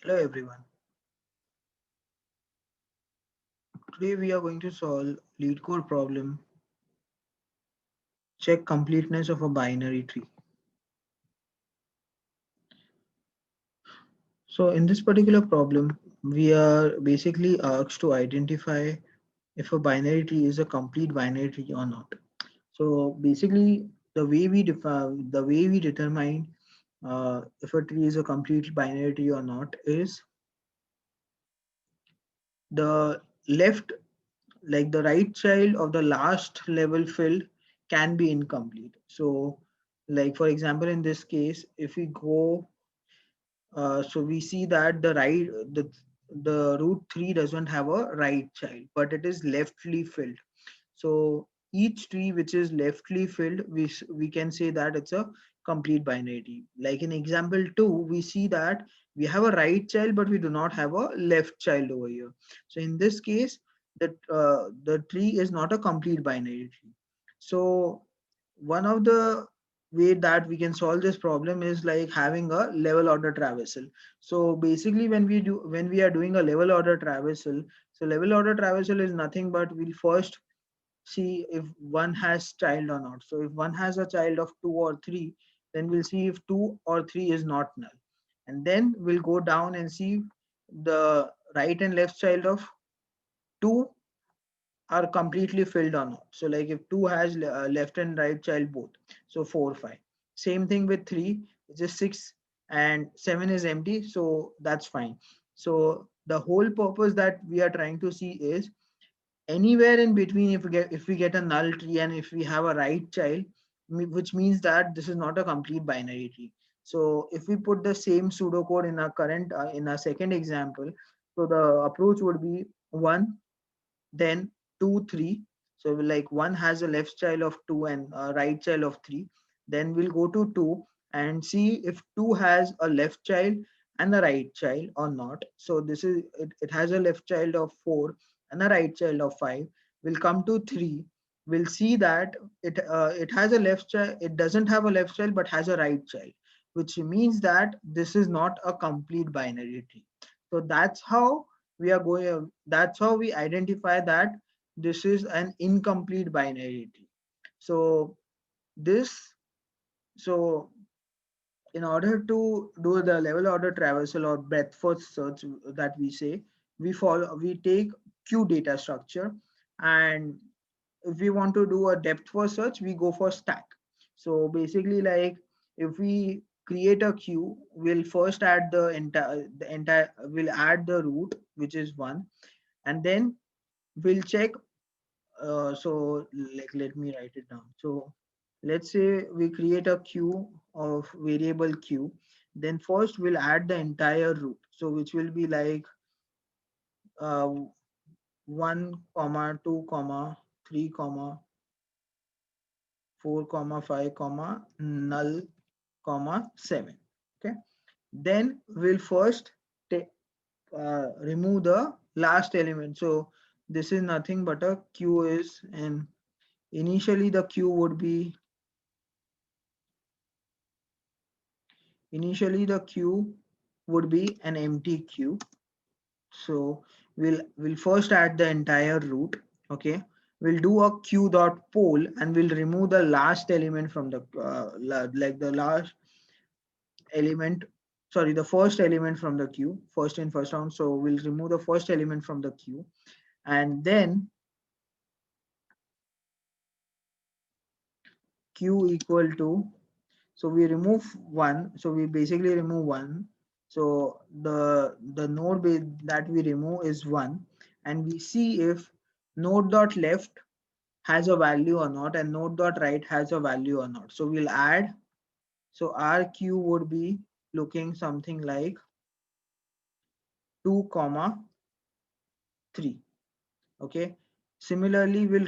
Hello everyone. Today we are going to solve lead code problem, check completeness of a binary tree. So in this particular problem, we are basically asked to identify if a binary tree is a complete binary tree or not. So basically the way we determine if a tree is a complete binary tree or not is the left, like the right child of the last level field can be incomplete. So like for example in this case, if we go so we see that the root 3 doesn't have a right child, but it is leftly filled. So each tree which is leftly filled, we can say that it's a complete binary tree. Like in example 2, we see that we have a right child, but we do not have a left child over here. So in this case, the tree is not a complete binary tree. So one of the way that we can solve this problem is like having a level order traversal. So basically when we are doing a level order traversal, so level order traversal is nothing but we'll first see if one has child or not. So if one has a child of 2 or 3, then we'll see if 2 or 3 is not null, and then we'll go down and see the right and left child of 2 are completely filled or not. So like if 2 has left and right child both, so 4 5. Same thing with 3, which is 6, and 7 is empty, so that's fine. So the whole purpose that we are trying to see is anywhere in between, if we get a null tree and if we have a right child, which means that this is not a complete binary tree. So if we put the same pseudocode in our current in our second example, so the approach would be 1, then 2 3. So like 1 has a left child of 2 and a right child of 3. Then we'll go to 2 and see if 2 has a left child and a right child or not. So this is it has a left child of 4 and a right child of 5. We'll come to 3. We'll see that it has a left child, it doesn't have a left child but has a right child, which means that this is not a complete binary tree. So that's how we identify that this is an incomplete binary tree. So this so in order to do the level order traversal or breadth first search that we say, we take queue data structure, and if we want to do a depth first search, we go for stack. So basically, like if we create a queue, we'll first add the entire we'll add the root, which is 1, and then we'll check. So like let me write it down. So let's say we create a queue of variable q, then first we'll add the entire root, so which will be like uh, 1 comma 2 comma 3 comma 4 comma 5 comma null comma 7. Okay, then we'll first remove the last element. So this is nothing but a q is, and initially the q would be initially the queue would be an empty queue. So we'll first add the entire root. Okay, we'll do a queue dot poll and we'll remove the last element from the like the last element, sorry, the first element from the queue, first in first round. So we'll remove the first element from the queue, and then q equal to, so we remove 1, so we basically remove 1. So the that we remove is 1, and we see if node dot left has a value or not and node dot right has a value or not. So we'll add, so our queue would be looking something like 2 comma 3. Okay, similarly we'll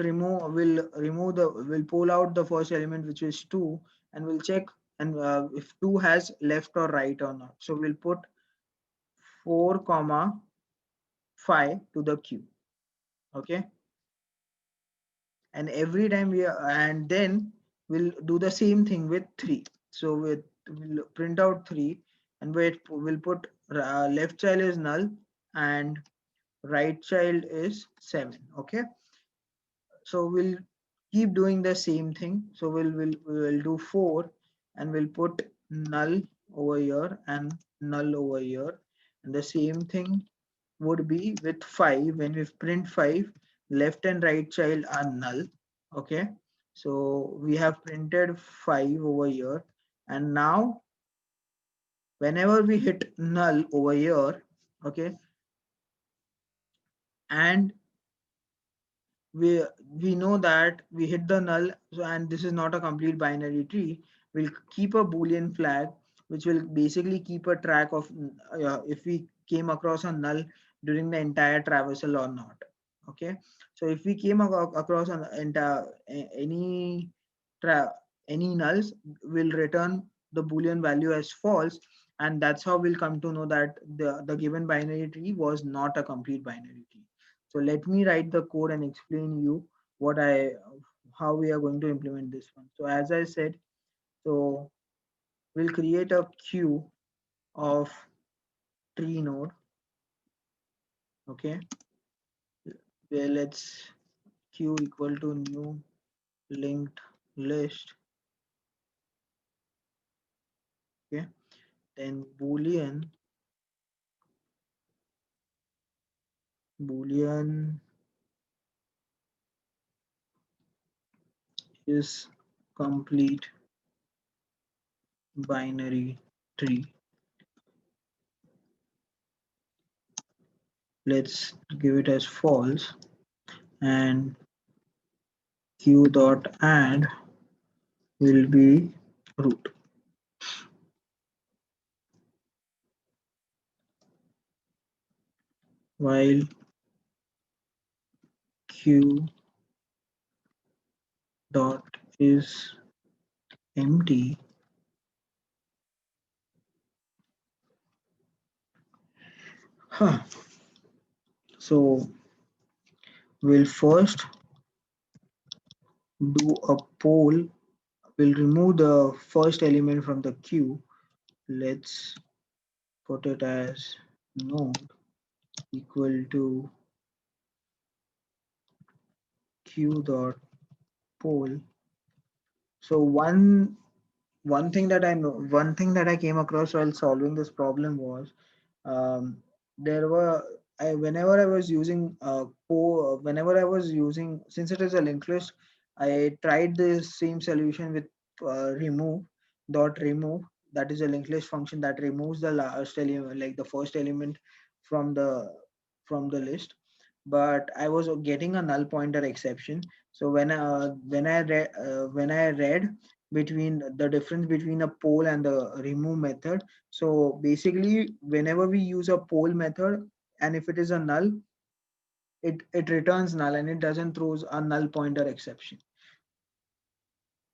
pull out the first element, which is 2, and we'll check and if 2 has left or right or not. So we'll put 4 comma 5 to the queue. Okay, and every time and then we'll do the same thing with 3. So we'll print out 3, and we'll put left child is null and right child is 7. Okay, so we'll keep doing the same thing. So we'll do 4 and we'll put null over here and null over here, and the same thing would be with 5. When we print 5, left and right child are null. Okay, so we have printed 5 over here, and now whenever we hit null over here, okay, and we we know that we hit the null, so and this is not a complete binary tree. We'll keep a boolean flag which will basically keep a track of if we came across a null during the entire traversal or not. Okay, so if we came across an entire any tra- any nulls, we'll return the boolean value as false, and that's how we'll come to know that the given binary tree was not a complete binary tree. So let me write the code and explain you what I how we are going to implement this one. So as I said, so we'll create a queue of tree node. Okay, where let's queue equal to new linked list. Okay, then boolean is complete binary tree. Let's give it as false, and q dot add will be root, while q dot is empty. Huh. So we'll first do a poll. We'll remove the first element from the queue. Let's put it as node equal to q dot poll. So one thing that I came across while solving this problem was there were whenever I was using whenever I was using, since it is a linked list, I tried the same solution with remove, that is a linked list function that removes the last element, like the first element from the list, but I was getting a null pointer exception. So when I read between the difference between a poll and the remove method, so basically whenever we use a poll method, and if it is a null, it returns null and it doesn't throws a null pointer exception.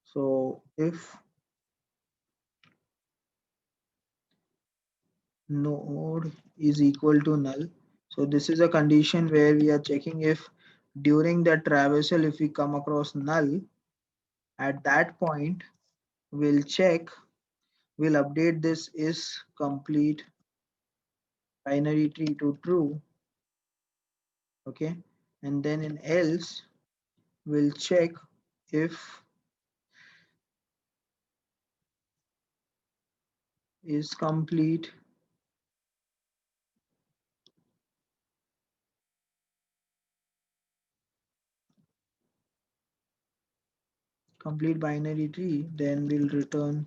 So if node is equal to null, so this is a condition where we are checking if during the traversal if we come across null, at that point we'll check, we'll update this is complete binary tree to true. Okay, and then in else we'll check if is complete binary tree, then we'll return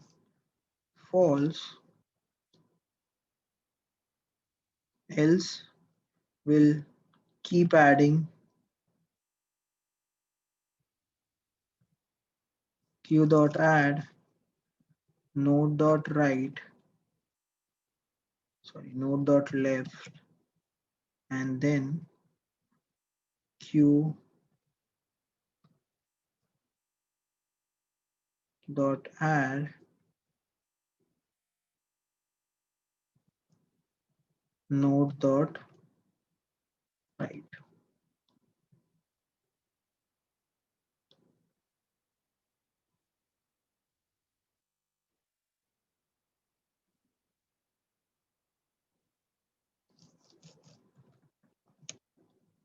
false, else we'll keep adding q dot add node dot right, sorry, node dot left, and then q dot add node dot right.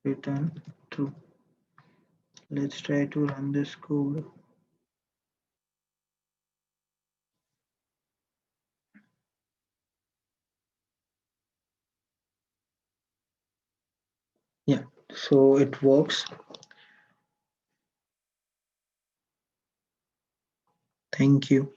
return true. Let's try to run this code. Yeah, so it works. Thank you.